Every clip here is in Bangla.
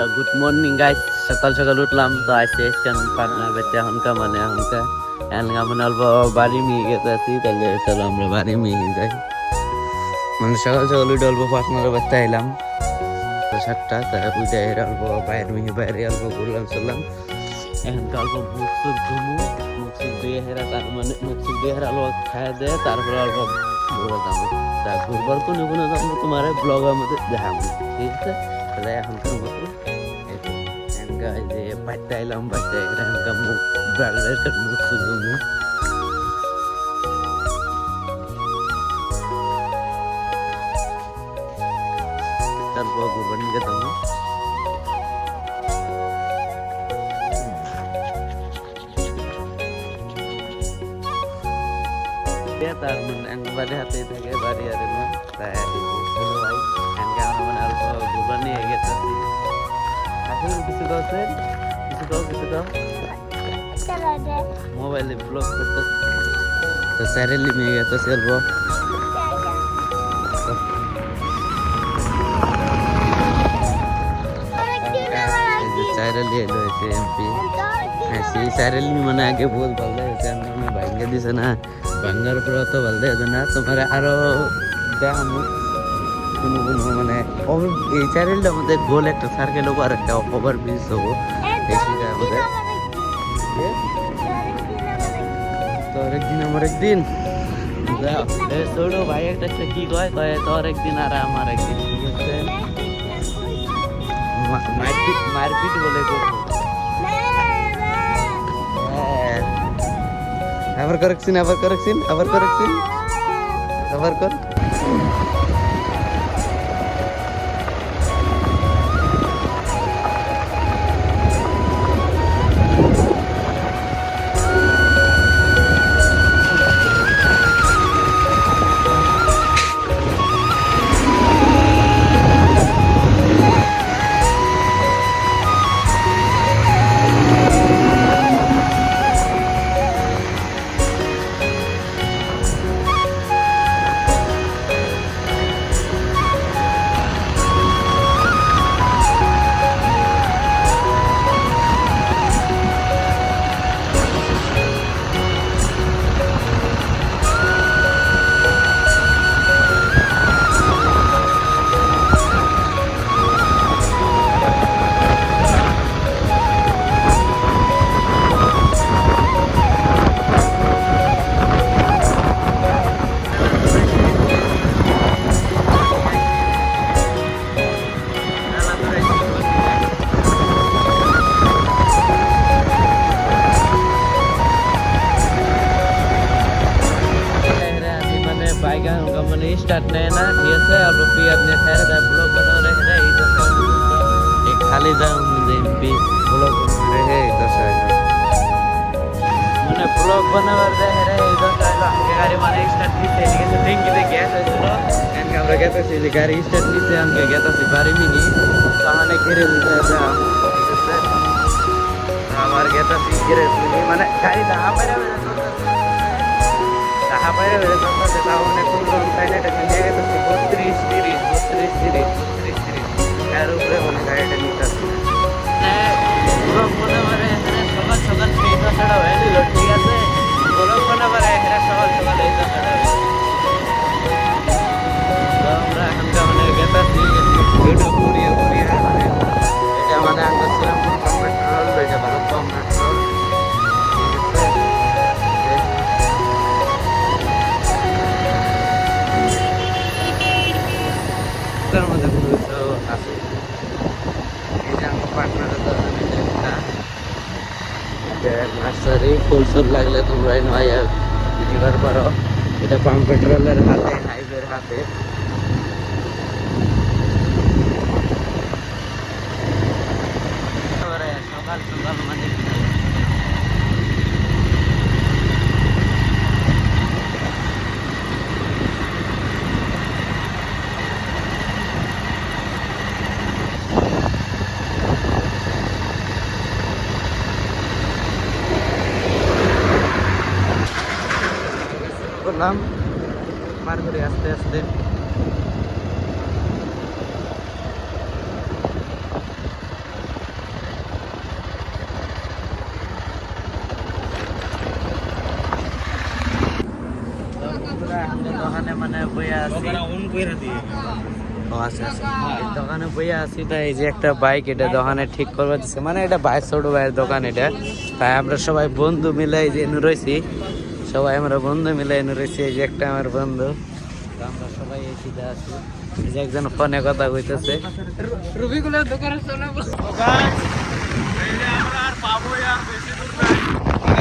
তো গুড মর্নিং গাইস, সকাল সকাল উঠলাম তো আজকে আমি পাটনার বাড়িতে এখনকার মানে অল্প বাড়ি মিয়ে গেছে আছি, তাহলে চলো আমরা বাড়ি মিয়ে যাই। মানে সকাল সকাল উঠে অল্প পাটনার বাড়িতে এলাম তো 7টা, তাই উঠে অল্প বাইরে অল্প ঘুরলাম চললাম। এখনকার অল্প মুখ সুখ দিয়ে হেরা, তার মানে মুখ সুখ দিয়ে হেরা অল্প খাওয়া দেয়, তারপরে অল্প ঘুরে যাবো। তা ঘুরবার কোনো যাবো তোমার ব্লগের মধ্যে দেখাবো, ঠিক আছে? তাহলে এখনকার মতো এই যে বাড়িতে এলাম, বাড়িতে এখনকার মুখ মুখ সুখ মুখ তারপর ঘুরবার নিয়ে যাবো। তার মানে একবারে হাতেই থাকে বাড়ি আর না, তাই ভাই মানে অল্প ঘুরবার নিয়ে গেছি। আসলে কিছু কাউছেন কিছু কাউ মোবাইলে ব্লগ করতে তো স্যারেলি নিয়ে গেছে অল্প চাইরালি এলো হয়েছে এমপি। হ্যাঁ, সেই চাইরালি মানে আগে বহুত ভালো হয়েছে, আমি ভাঙ্গা দিছে না, ভাঙ্গার পর তো ভালো হয়েছে না। তোমার আরো দেখানো কোনো মানে এই চাইরালিটার মধ্যে গোল একটা সার্কেল হবো আর একটা ওভার ব্রিজ হবো, এই সেটার মধ্যে তো একদিন ছোট ভাই একটা কি কয় তোর একদিন আর আমার একদিন, ঠিক আছে? মারপিট বলে করবো। আবার করেকছিন আবার কর। মানে স্টার্ট নেয় না, ঠিক আছে? অল্প পিয়ার নিয়ে ছেড়ে দেয়, ব্লগ বানানো রেখে দেয়। এই খালি যাও এমপি ব্লগ রেখে মানে ব্লগ বানাবার দেখে রে এই আমাকে গাড়ি মানে স্টার্ট দিতে গেছে, ট্যাঙ্কিতে গ্যাস হয়েছিল, আমরা গেতেছি গাড়ি স্টার্ট দিতে, আমাকে গেতেছি বাড়ি মিনি তাহলে ঘিরে দিতে আমার গেতেছি ঘিরে মানে গাড়ি তাহা বাইরে তাহলে কোন এটা নিয়ে গেতেছি 32-30 এর উপরে মানে গাড়িটা নিতে আসছে। মনে করে এখানে সকাল সকাল সেই দশাটা হয়ে নিল, ঠিক আছে? মনে করে এখানে সকাল সকাল এই দশাটা হয়ে আমরা এখনকার মানে গেতাছি ঘুরিয়ে মানে এটা মানে আমরা শ্রীরামপুর পেট্রোল এটা ভালো কম পেট্রোল, তার মধ্যে আছে এই যে আমার পার্টনার নার্সারি ফুল লাগলে তোমরা নিবার পারো। এটা পাম্প পেট্রোলের হাতে, হাইওয়ের হাতে। সকাল সকাল মানে করলাম পার করে আস্তে আস্তে। দোকানে বইয়া আছি। ও আচ্ছা আচ্ছা, এই দোকানে বইয়া আছি। তাই এই যে একটা বাইক এটা দোকানে ঠিক করবে দিচ্ছে, মানে এটা ভাই ছোট ভাইয়ের দোকান এটা। তাই আমরা সবাই বন্ধু মিলে এই যে এনে রয়েছি, সবাই আমরা বন্ধু মিলে এনে রয়েছি। এই যে একটা আমার বন্ধু, তো আমরা সবাই এই সিধা আছি। এই যে একজন ফোনে কথা কইতেছে, রবিগুলোর দোকানে চলে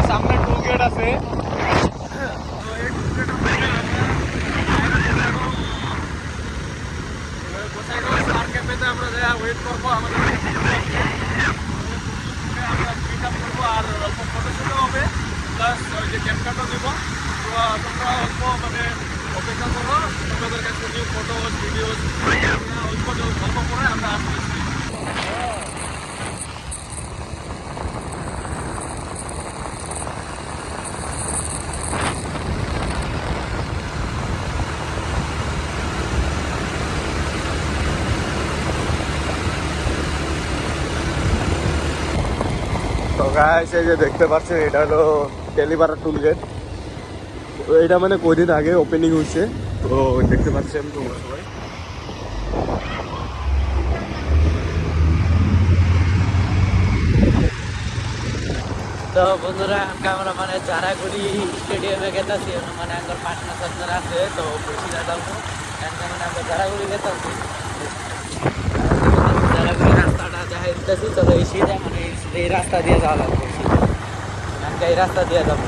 সামনে টোল গেট আছে। আমরা যা ওয়েট করবো, আমাদের আমরা পিক আপ করবো আর অল্প ফটোশুটও হবে, প্লাস ওই যে ক্যাপকাটও দিব। তো তোমরা অল্প মানে অপেক্ষা করো, তোমাদের কাছে কিছু ফটো ভিডিও অল্প অল্প করে আমরা আসতেছি। তো গাইস, এই যে দেখতে পাচ্ছেন এটা হলো তেলিপাড়া টুল গেট। এটা মানে কদিন আগে ওপেনিং হয়েছে, তো দেখতে পাচ্ছেন তোমরা সবাই। তো বন্ধুরা, আমরা মানে জারাগুড়ি স্টেডিয়ামে গেতাছি, মানে আমার পার্টনার সার্টনার আছে, তো বসিরা যাবো। মানে আমরা জারাগুড়ি গেতাছি, জারাগুড়ি রাস্তাটা দেখাই দিতেছি। চলো এই সিধা, মানে এই রাস্তা দিয়ে যাওয়া লাগবে, এই রাস্তা দিয়ে যাবো।